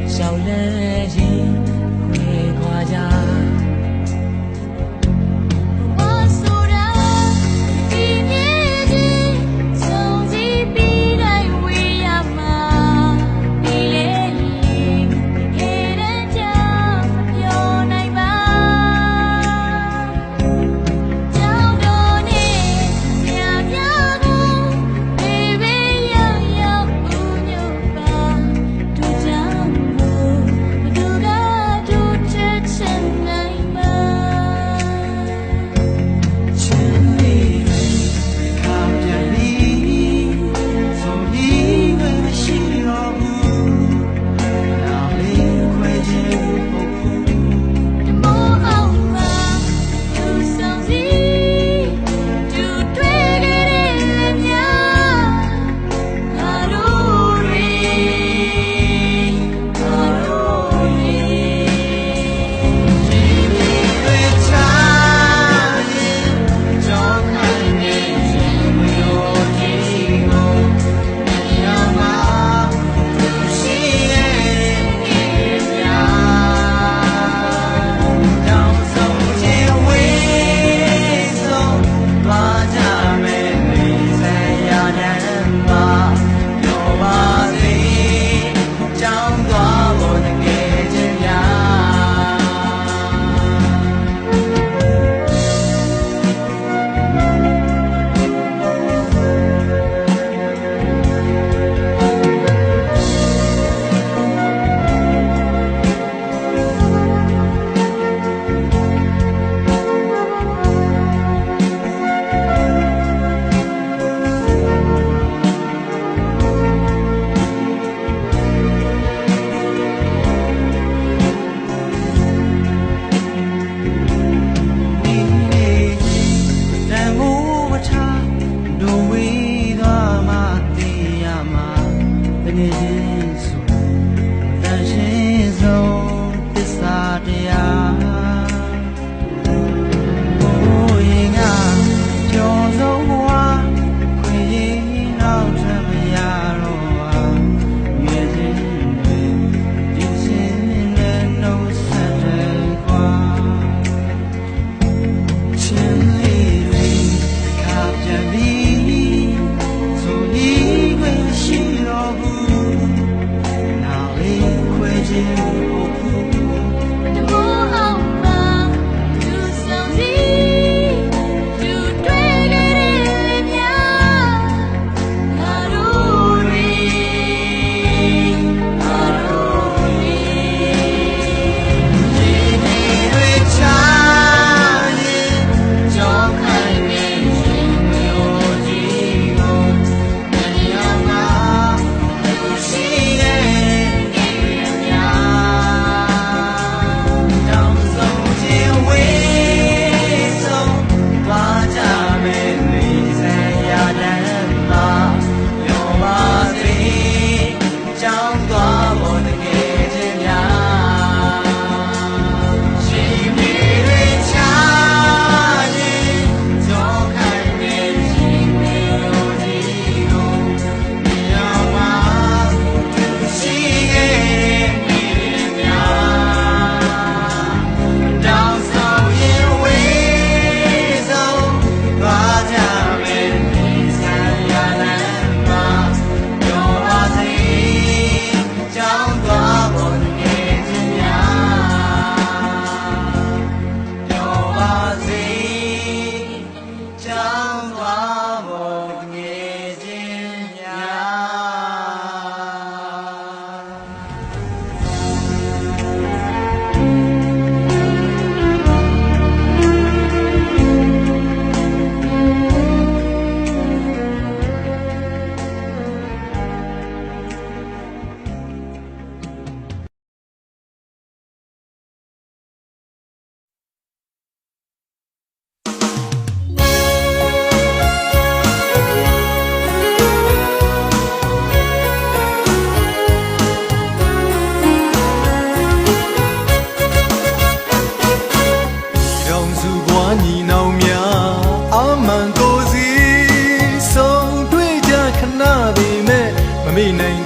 小人心会夸奖。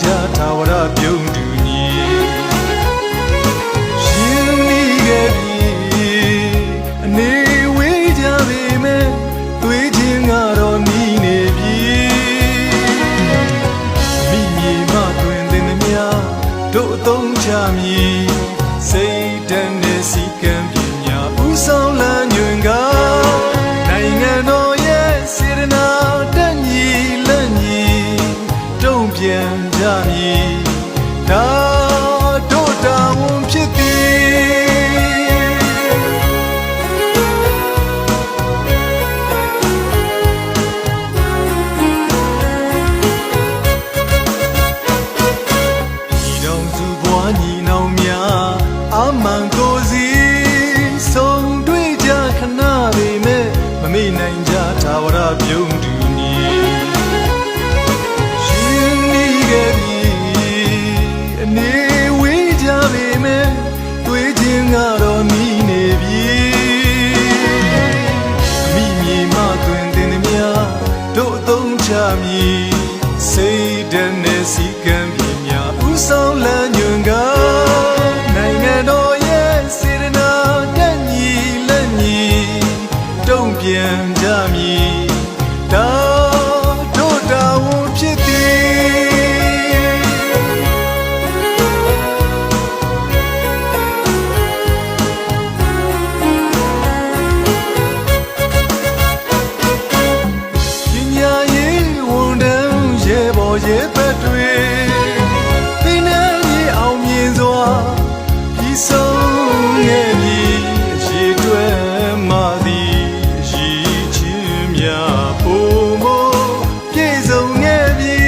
ကြထာဝရပြုံးတူညီရှင်နီးခဲ့ပြီအနေဝေးကြပေမဲ့သွေးချင်းကတော့နီးနေပြီမိမြေမတွင်တင်သည်များတို့အသုံးချမည်စိတ်တန်နဲ့စီကံပညာဥဆောင်လမ်းညွင်ကနိုင်ငံတော်ရဲ့စေတနာတန်ညီလက်ညီတုံ့ပြန်ကြမည်ဒါတို့တာဝန်ဖြစ်သည်ညီတော်စုဘွားညီနောင်များအမှန်ကိုစီဆုံးတွေ့ကြခဏပေမဲ့မမေ့နိုင်ကြထာဝရပြုံးတူညီရှင်နီးခဲ့ပြီအနေဝေးကြပေမဲ့တွေ့ချင်းကတော့နီးနေပြီမိမြေမတွင်တင်သည်များတို့အသုံးချမည်စိတ်ဓာတ်နဲ့စီကံပညာဥဆောင်လမ်းညွင်ကနိုင်ငံတော်ရဲ့စေတနာတန်ညီလက်ညီတုံ့ပြန်ကြမည်ဒါတို့တာဝန်ဖြစ်သည်ပညာရေးဝန်ထမ်းရဲဘော်ရဲဘက်တွေသင်တန်းကြီးအောင်မြင်စွာပြီးဆုံးခဲ့ပြီအရှိတွဲမှသည်ရည်ချင်းများပုံမပြည့်စုံခဲ့ပြီ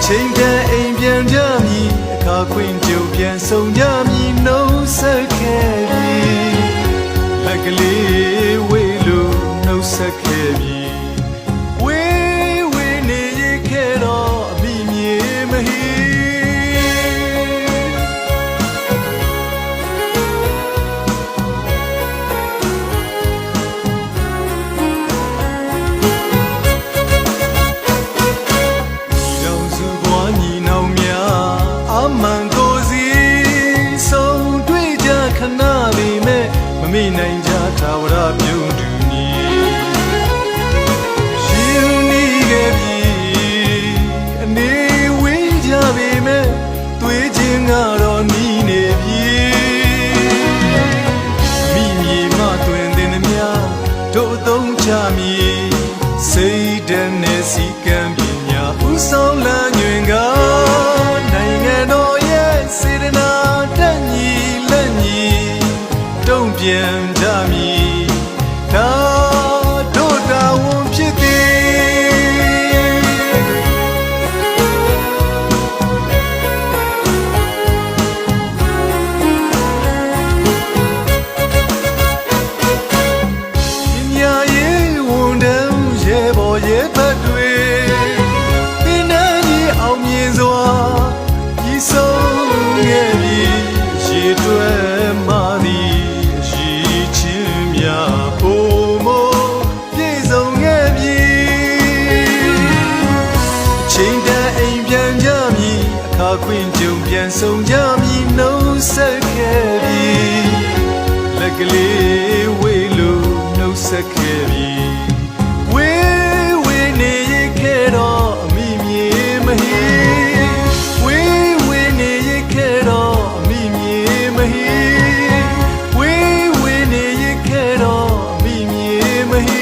ချိန်တန်အိမ်ပြန်ကြမည်အခါခွင့်ကြုံပြန်ဆုံးကြမည်နှုတ်ဆက်ခဲ့ပြီလက်ကလေးဝေးလို့နှုတ်ဆက်ခဲ့ပြီဝေးဝေးနေရခဲ့တော့အမိမြေမဟီညီနောင်များအမှန်ကိုစီဆုံးတွေ့ကြခဏပေမဲ့မမေ့နိုင်ကြထာဝရပြုံးတူညီရှင်နီးခဲ့ပြီအနေဝေးကြပေမဲ့သွေးချင်းကတော့နီးနေပြီမိမြေမတွင်တင်သည်များတို့အသုံးချမည်စိတ်ဓာတ်နဲ့စီကံပညာဥဆောင်လမ်းညွင်ကနိုင်ငံတော်ရဲ့စေတနာတန်ညီလက်ညီတုံ့ပြန်ကြမည်ဒါတို့တာဝန်ဖြစ်သည်ပညာရေးဝန်ထမ်းရဲဘော်ရဲဘက်တွေသင်တန်းကြီးအောင်မြင်စွာပြီးဆုံးခဲ့ပြီရေတွဲမှသည်ရည်ချင်းများပုံမပြည့်စုံခဲ့ပြီချိန်တန်အိမ်ပြန်ကြမည်အခါခွင့်ကြုံပြန်ဆုံးကြမည်နှုတ်ဆက်ခဲ့ပြီလက်ကလေးဝေးလို့နှုတ်ဆက်ခဲ့ပြီဝေးဝေးနေရခဲ့တော့အမိမြေမဟီဝေးဝေးနေရခဲ့တော့အမိမြေမဟီဝေးဝေးနေရခဲ့တော့အမိမြေမဟီ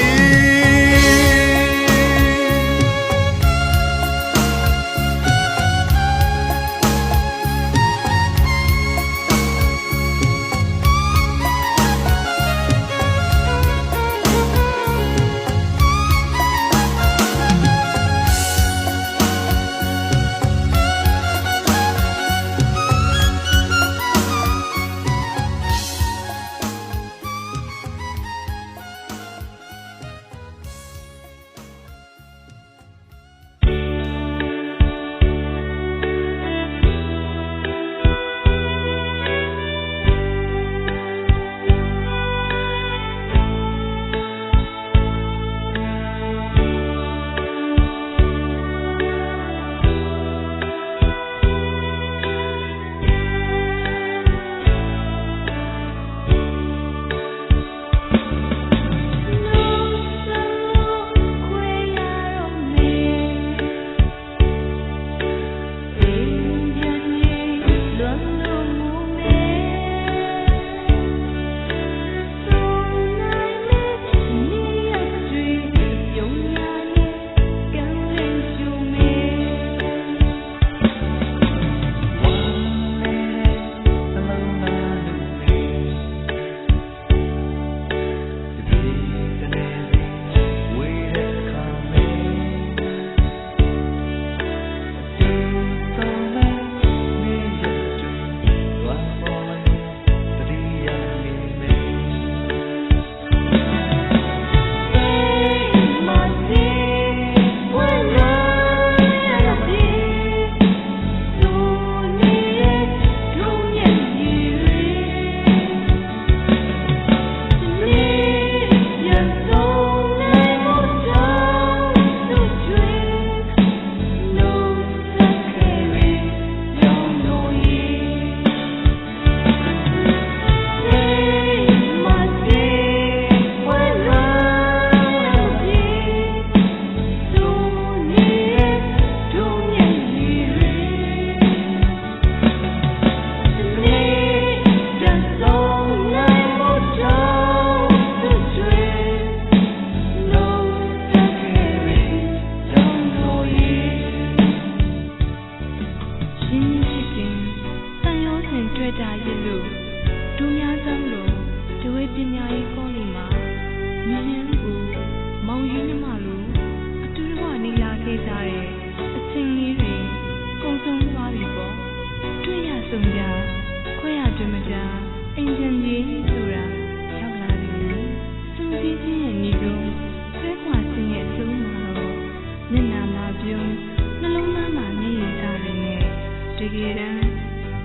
ကယ်တမ်း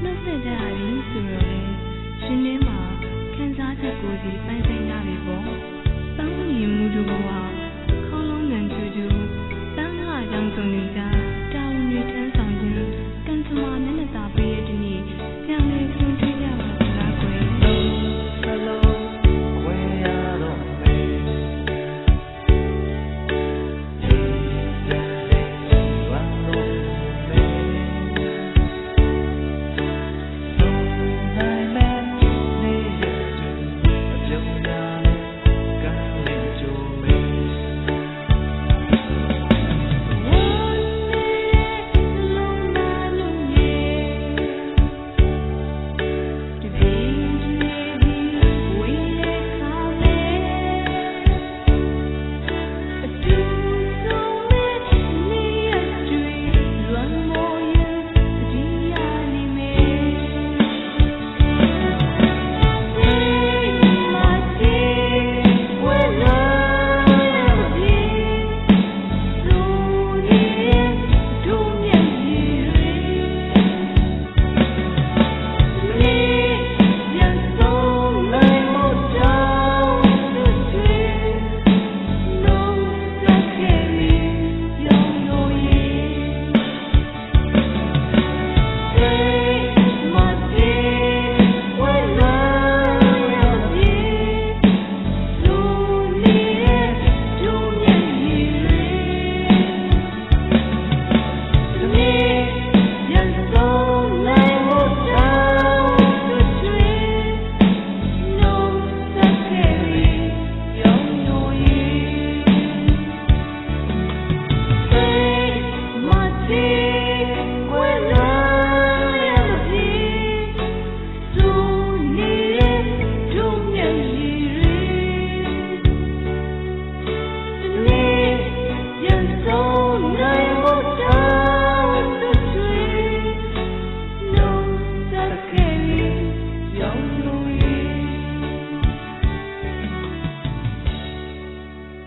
နှုတ်ဆက်ကြရပြီဆိုတော့လေရှင်ထဲမှာခံစားချက်ကိုယ်စီပိုင်ဆိုင်ရပြီပေါ့တောင်းမြင်မှုတို့က